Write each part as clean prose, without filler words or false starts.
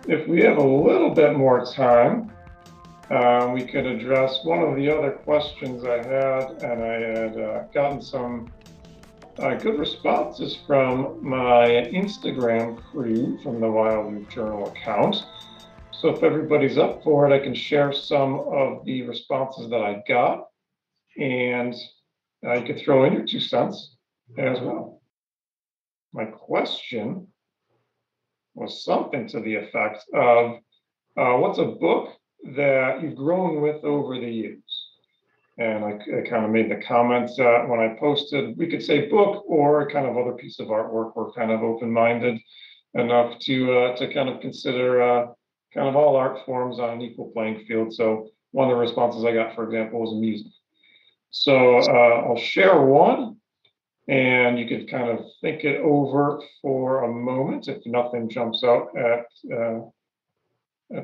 If we have a little bit more time, we could address one of the other questions I had, and I had gotten some good responses from my Instagram crew from the Wild Youth Journal account. So if everybody's up for it, I can share some of the responses that I got, and you could throw in your 2 cents as well. My question was something to the effect of, what's a book that you've grown with over the years? And I kind of made the comments when I posted, we could say book or kind of other piece of artwork. We're kind of open-minded enough to kind of consider kind of all art forms on an equal playing field. So one of the responses I got, for example, was music. So I'll share one, and you could kind of think it over for a moment. If nothing jumps out at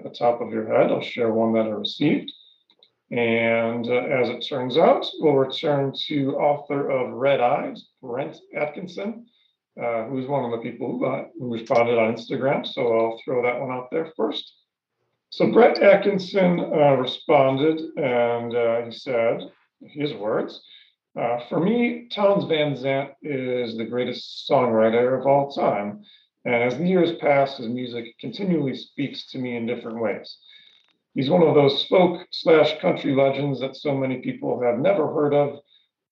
the top of your head, I'll share one that I received. And as it turns out, we'll return to author of Red Eyes, Brent Atkinson, who's one of the people who responded on Instagram. So I'll throw that one out there first. So Brent Atkinson responded, and he said, his words, for me, Townes Van Zandt is the greatest songwriter of all time. And as the years pass, his music continually speaks to me in different ways. He's one of those folk/country legends that so many people have never heard of,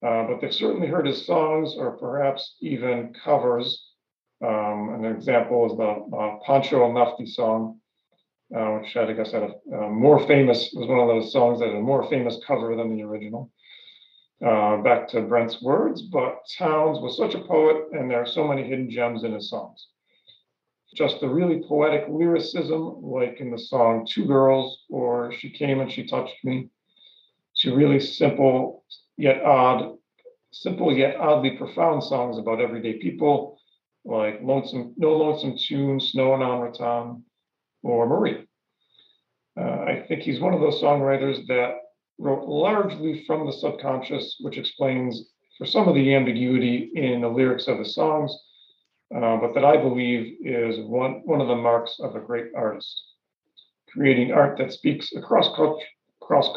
but they've certainly heard his songs or perhaps even covers. An example is the Pancho and Lefty song, which I guess had a more famous, was one of those songs that had a more famous cover than the original. Back to Brent's words, but Townes was such a poet, and there are so many hidden gems in his songs. Just the really poetic lyricism, like in the song Two Girls or She Came and She Touched Me, to really simple yet oddly profound songs about everyday people, like No Lonesome Tune, Snowin' on Rattan, or Marie. I think he's one of those songwriters that wrote largely from the subconscious, which explains for some of the ambiguity in the lyrics of the songs, but that I believe is one of the marks of a great artist. Creating art that speaks across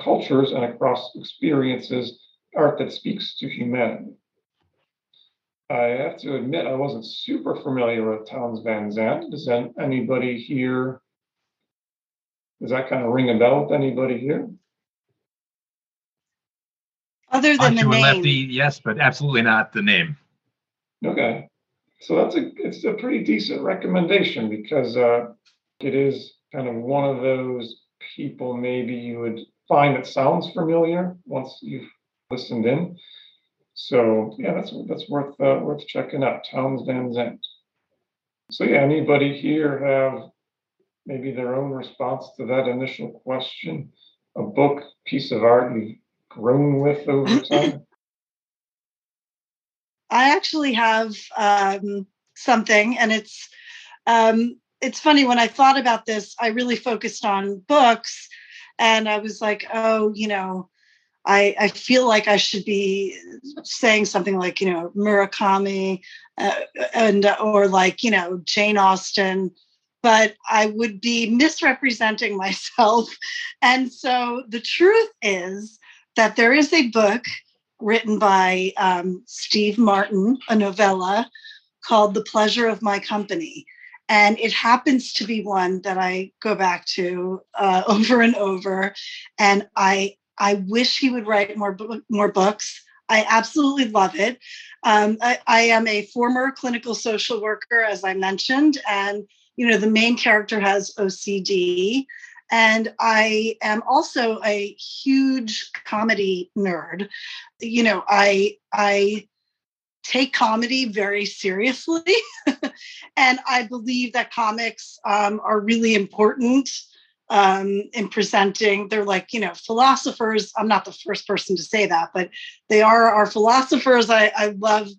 cultures and across experiences, art that speaks to humanity. I have to admit, I wasn't super familiar with Townes Van Zandt. Does anybody here, does that kind of ring a bell with anybody here? Other than the name. Lefty, yes, but absolutely not the name. Okay. So it's a pretty decent recommendation, because it is kind of one of those people maybe you would find that sounds familiar once you've listened in. So yeah, that's worth checking out, Townes Van Zandt. So yeah, anybody here have maybe their own response to that initial question? A book, piece of art you've grown with over time? I actually have something, and it's funny, when I thought about this, I really focused on books, and I was like, oh, I feel like I should be saying something like, Murakami, or like, Jane Austen, but I would be misrepresenting myself. And so the truth is that there is a book written by Steve Martin, a novella called The Pleasure of My Company. And it happens to be one that I go back to over and over. And I wish he would write more books. I absolutely love it. I am a former clinical social worker, as I mentioned, and the main character has OCD. And I am also a huge comedy nerd. I take comedy very seriously. And I believe that comics are really important in presenting. They're like, philosophers. I'm not the first person to say that, but they are our philosophers. I love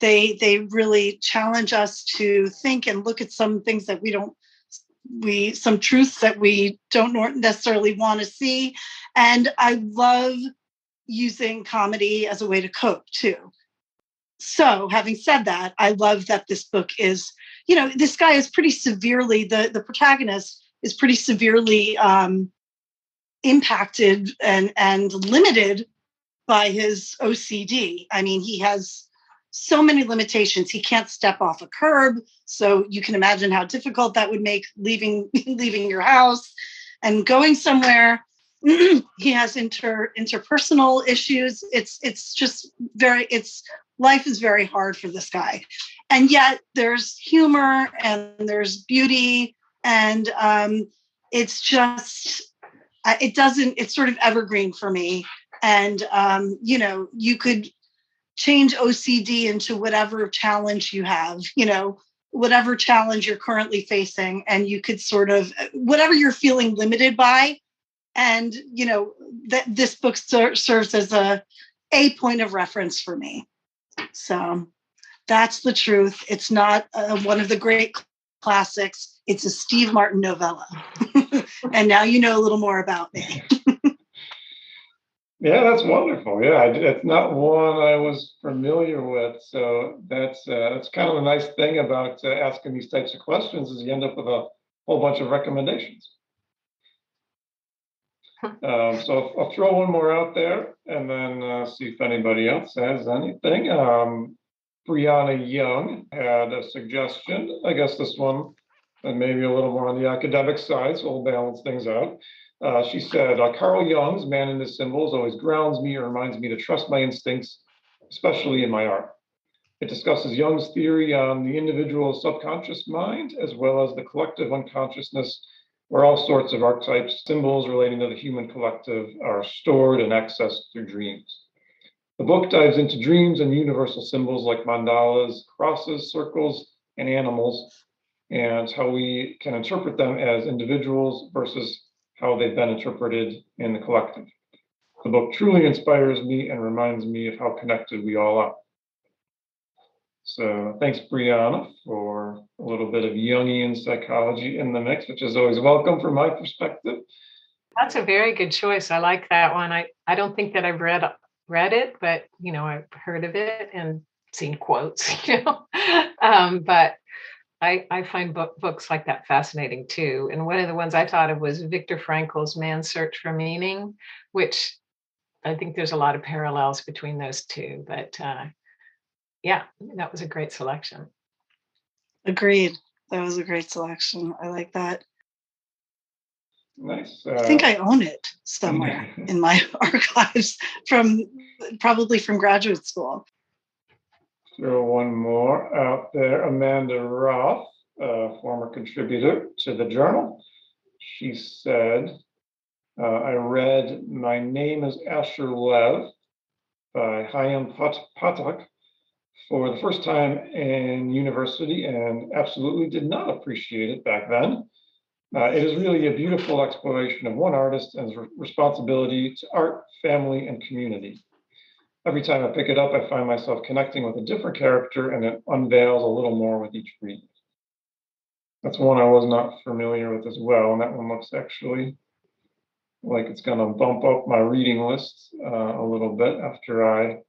they really challenge us to think and look at some things that we don't some truths that we don't necessarily want to see. And I love using comedy as a way to cope too. So having said that, I love that this book is, this guy is pretty severely, the protagonist is pretty severely impacted and limited by his OCD. I mean, he has so many limitations. He can't step off a curb. So you can imagine how difficult that would make leaving your house and going somewhere. He has interpersonal issues. It's just life is very hard for this guy. And yet there's humor and there's beauty, and it's just it's sort of evergreen for me. And you could change OCD into whatever challenge you have, whatever challenge you're currently facing, and you could sort of whatever you're feeling limited by. And that this book serves as a point of reference for me. So that's the truth. It's not one of the great classics. It's a Steve Martin novella. And now you know a little more about me. Yeah, that's wonderful. Yeah, it's not one I was familiar with. So that's kind of a nice thing about asking these types of questions, is you end up with a whole bunch of recommendations. So I'll throw one more out there and then see if anybody else has anything. Brianna Young had a suggestion. I guess this one, and maybe a little more on the academic side, so we'll balance things out. She said, Carl Jung's Man and His Symbols always grounds me or reminds me to trust my instincts, especially in my art. It discusses Jung's theory on the individual subconscious mind, as well as the collective unconsciousness, where all sorts of archetypes, symbols relating to the human collective, are stored and accessed through dreams. The book dives into dreams and universal symbols like mandalas, crosses, circles, and animals, and how we can interpret them as individuals versus how they've been interpreted in the collective. The book truly inspires me and reminds me of how connected we all are. So thanks, Brianna, for a little bit of Jungian psychology in the mix, which is always welcome from my perspective. That's a very good choice. I like that one. I don't think that I've read it, but I've heard of it and seen quotes. But I find books like that fascinating too. And one of the ones I thought of was Viktor Frankl's Man's Search for Meaning, which I think there's a lot of parallels between those two. But yeah, that was a great selection. Agreed. That was a great selection. I like that. Nice. I think I own it somewhere in my archives probably from graduate school. Throw one more out there. Amanda Roth, former contributor to the journal. She said, I read My Name is Asher Lev by Chaim Patak for the first time in university and absolutely did not appreciate it back then. It is really a beautiful exploration of one artist and his responsibility to art, family, and community. Every time I pick it up, I find myself connecting with a different character, and it unveils a little more with each read. That's one I was not familiar with as well, and that one looks actually like it's going to bump up my reading list a little bit after I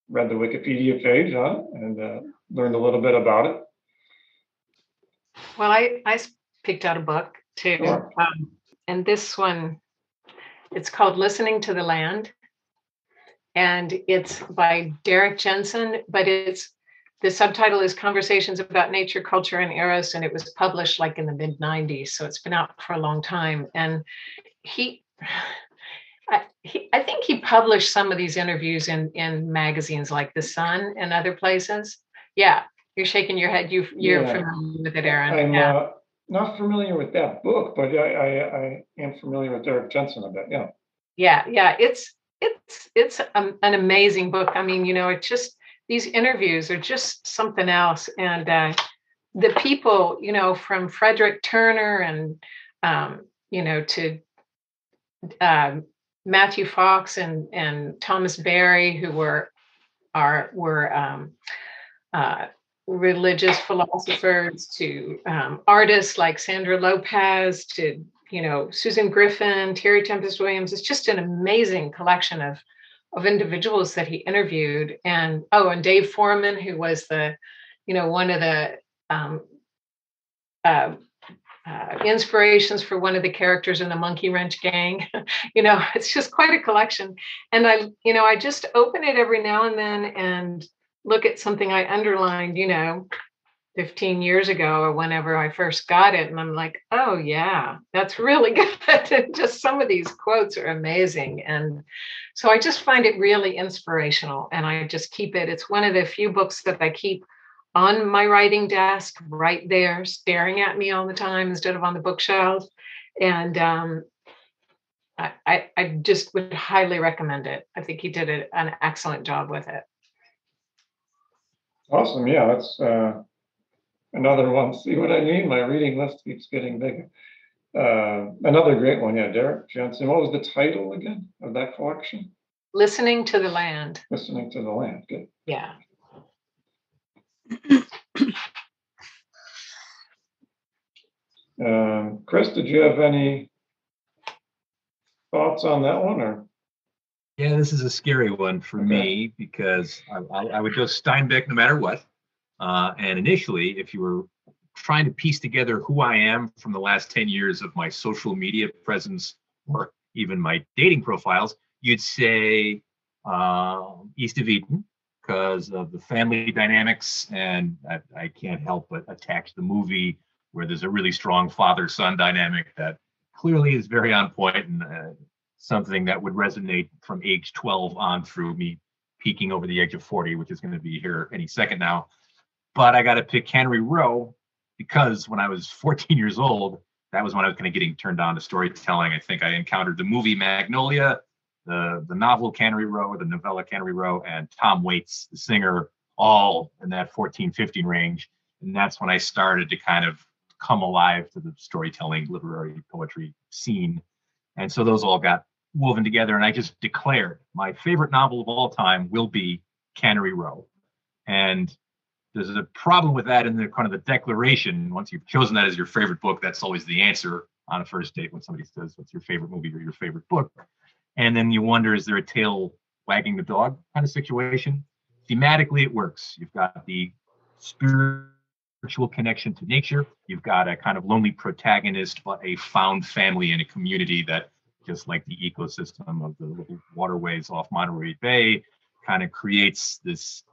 read the Wikipedia page on it and learned a little bit about it. Well, I picked out a book too, Sure. and this one, it's called Listening to the Land. And it's by Derek Jensen, but the subtitle is Conversations About Nature, Culture, and Eros, and it was published like in the mid-90s, so it's been out for a long time. And I think he published some of these interviews in magazines like The Sun and other places. Yeah, you're shaking your head. You're familiar with it, Aaron. I'm not familiar with that book, but I am familiar with Derek Jensen a bit. Yeah. It's an amazing book. I mean, it's just these interviews are just something else. And the people, from Frederick Turner and, to Matthew Fox and Thomas Berry, who were religious philosophers to artists like Sandra Lopez to, Susan Griffin, Terry Tempest Williams. It's just an amazing collection of individuals that he interviewed. And Dave Foreman, who was one of the uh, inspirations for one of the characters in the Monkey Wrench Gang. It's just quite a collection. And I just open it every now and then and look at something I underlined, 15 years ago or whenever I first got it. And I'm like, oh yeah, that's really good. And just some of these quotes are amazing. And so I just find it really inspirational, and I just keep it. It's one of the few books that I keep on my writing desk right there, staring at me all the time instead of on the bookshelf. And I just would highly recommend it. I think he did an excellent job with it. Awesome. Yeah, that's another one. See what I mean? My reading list keeps getting bigger. Another great one. Yeah, Derek Jensen. What was the title again of that collection? Listening to the Land. Listening to the Land. Good. Yeah. Chris, did you have any thoughts on that one, or? Yeah, this is a scary one for me because I would go Steinbeck no matter what. And initially, if you were trying to piece together who I am from the last 10 years of my social media presence or even my dating profiles, you'd say East of Eden, because of the family dynamics. And I can't help but attach the movie where there's a really strong father-son dynamic that clearly is very on point and something that would resonate from age 12 on through me peaking over the age of 40, which is going to be here any second now. But I got to pick Cannery Row because when I was 14 years old, that was when I was kind of getting turned on to storytelling. I think I encountered the movie Magnolia, the novel Cannery Row, the novella Cannery Row, and Tom Waits, the singer, all in that 14, 15 range. And that's when I started to kind of come alive to the storytelling, literary poetry scene. And so those all got woven together. And I just declared my favorite novel of all time will be Cannery Row. And there's a problem with that in the kind of the declaration. Once you've chosen that as your favorite book, that's always the answer on a first date when somebody says, what's your favorite movie or your favorite book? And then you wonder, is there a tail wagging the dog kind of situation? Thematically, it works. You've got the spiritual connection to nature. You've got a kind of lonely protagonist, but a found family and a community that, just like the ecosystem of the little waterways off Monterey Bay, kind of creates this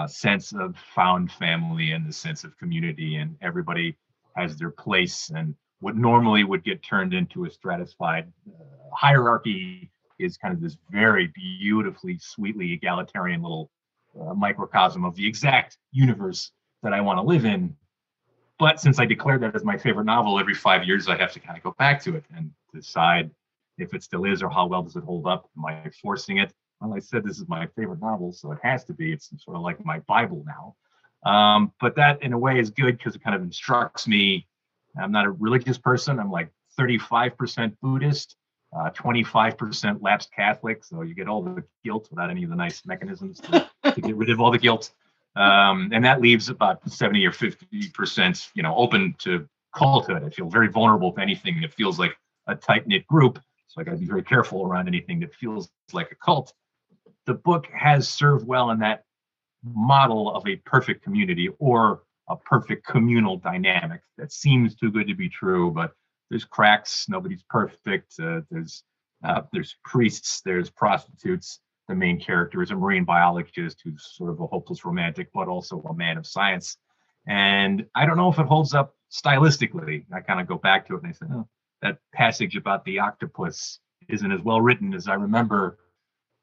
sense of found family and the sense of community, and everybody has their place. And what normally would get turned into a stratified hierarchy is kind of this very beautifully, sweetly egalitarian little microcosm of the exact universe that I want to live in. But since I declared that as my favorite novel, every 5 years I have to kind of go back to it and decide if it still is or how well does it hold up. Am I forcing it? Well, I said this is my favorite novel, so it has to be. It's sort of like my Bible now. But that in a way is good because it kind of instructs me. I'm not a religious person. I'm like 35% Buddhist, 25% lapsed Catholic. So you get all the guilt without any of the nice mechanisms to get rid of all the guilt. And that leaves about 70 or 50%, open to culthood. I feel very vulnerable to anything that feels like a tight-knit group. So I got to be very careful around anything that feels like a cult. The book has served well in that model of a perfect community or a perfect communal dynamic that seems too good to be true, but there's cracks. Nobody's perfect. There's priests, there's prostitutes. The main character is a marine biologist who's sort of a hopeless romantic, but also a man of science. And I don't know if it holds up stylistically. I kind of go back to it and I say, oh, that passage about the octopus isn't as well written as I remember,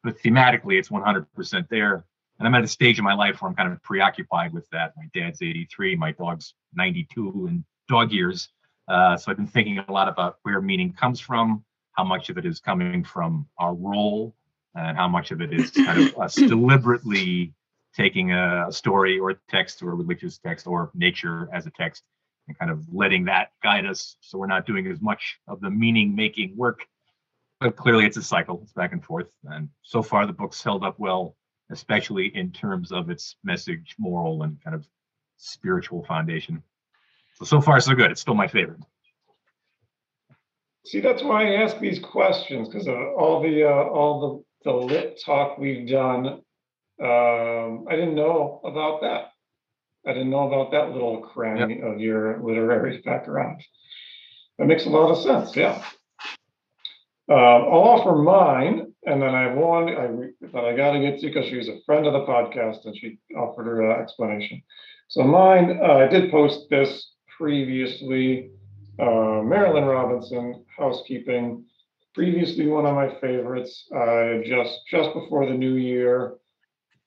but thematically it's 100% there. And I'm at a stage in my life where I'm kind of preoccupied with that. My dad's 83, my dog's 92 in dog years. So I've been thinking a lot about where meaning comes from, how much of it is coming from our role, and how much of it is kind of us deliberately taking a story or a text or a religious text or nature as a text and kind of letting that guide us, so we're not doing as much of the meaning-making work. But clearly it's a cycle. It's back and forth. And so far the book's held up well, especially in terms of its message, moral, and kind of spiritual foundation. So far, so good. It's still my favorite. See, that's why I ask these questions, because of all the lit talk we've done. I didn't know about that. I didn't know about that little cranny of your literary background. That makes a lot of sense. Yeah. I'll offer mine, and then I have one that I got to get to because she was a friend of the podcast and she offered her explanation. So mine, I did post this previously. Marilyn Robinson, Housekeeping, previously one of my favorites. Just before the new year,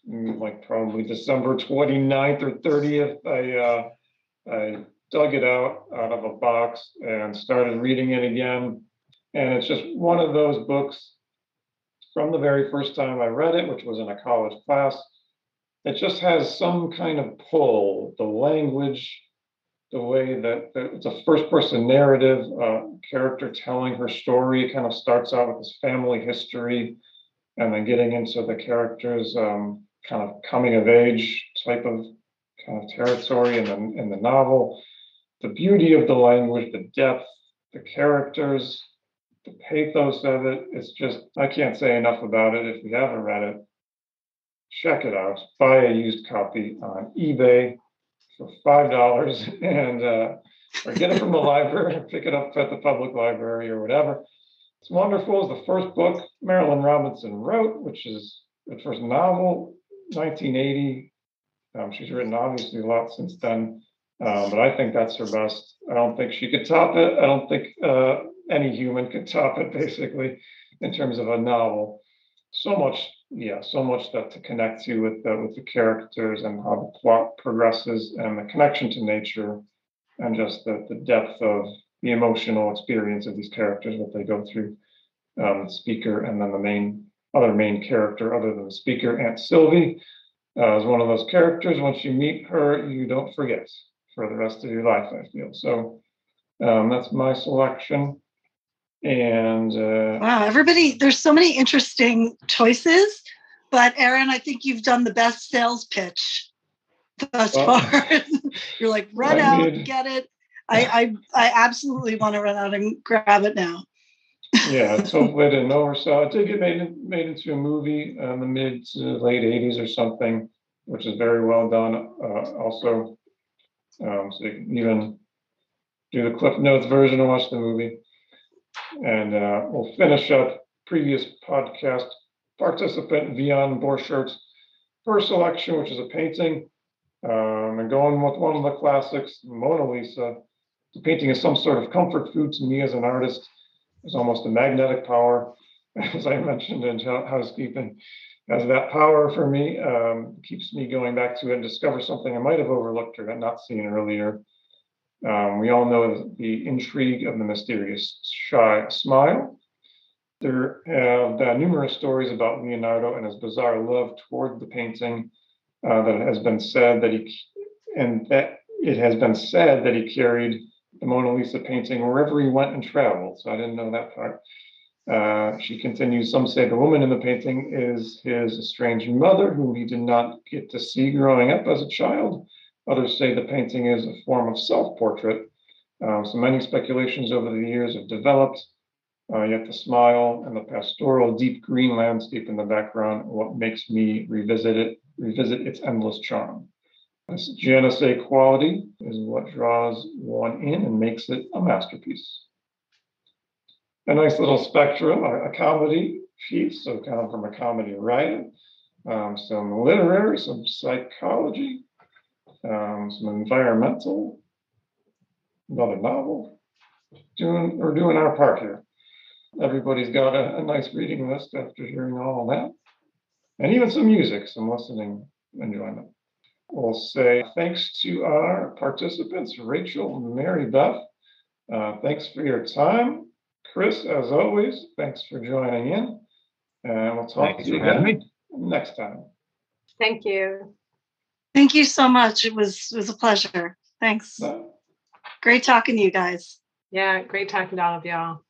like probably December 29th or 30th, I dug it out of a box and started reading it again. And it's just one of those books from the very first time I read it, which was in a college class. It just has some kind of pull. The language, the way that it's a first person narrative, character telling her story. It kind of starts out with this family history and then getting into the characters' kind of coming of age type of kind of territory in the novel. The beauty of the language, the depth, the characters, the pathos of it. It's just, I can't say enough about it. If you haven't read it, check it out. Buy a used copy on eBay for $5 and or get it from the library, pick it up at the public library or whatever. It's wonderful. It's the first book Marilyn Robinson wrote, which is the first novel, 1980. She's written obviously a lot since then, but I think that's her best. I don't think she could top it. I don't think any human could top it, basically, in terms of a novel. So much that to connect to with the characters and how the plot progresses and the connection to nature and just the depth of the emotional experience of these characters, what they go through. The speaker and then the other main character, other than the speaker, Aunt Sylvie, is one of those characters. Once you meet her, you don't forget for the rest of your life, I feel. So that's my selection. And wow, everybody, there's so many interesting choices, but Aaron, I think you've done the best sales pitch thus far. You're like, run out, get it. I absolutely want to run out and grab it now. Yeah, it's hopefully I didn't oversell. It did get made into a movie in the mid to late 80s or something, which is very well done. Also, so you can even do the Cliff Notes version and watch the movie. And we'll finish up previous podcast participant Vian Borchardt's first selection, which is a painting, and going with one of the classics, Mona Lisa. The painting is some sort of comfort food to me as an artist. There's almost a magnetic power, as I mentioned in Housekeeping. Has that power for me, keeps me going back to it and discover something I might have overlooked or had not seen earlier. We all know the intrigue of the mysterious shy smile. There have been numerous stories about Leonardo and his bizarre love toward the painting. That it has been said that he carried the Mona Lisa painting wherever he went and traveled. So I didn't know that part. She continues, some say the woman in the painting is his estranged mother, whom he did not get to see growing up as a child. Others say the painting is a form of self-portrait. So many speculations over the years have developed, yet the smile and the pastoral deep green landscape in the background are what makes me revisit its endless charm. This je ne sais quality is what draws one in and makes it a masterpiece. A nice little spectrum, a comedy piece, so kind of from a comedy writer, some literary, some psychology, some environmental, another novel. We're doing our part here. Everybody's got a nice reading list after hearing all that. And even some music, some listening enjoyment. We'll say thanks to our participants, Rachel and Mary Beth. Thanks for your time. Chris, as always, thanks for joining in. And we'll talk to you again next time. Thank you. Thank you so much. It was a pleasure. Thanks. Bye. Great talking to you guys. Yeah, great talking to all of y'all.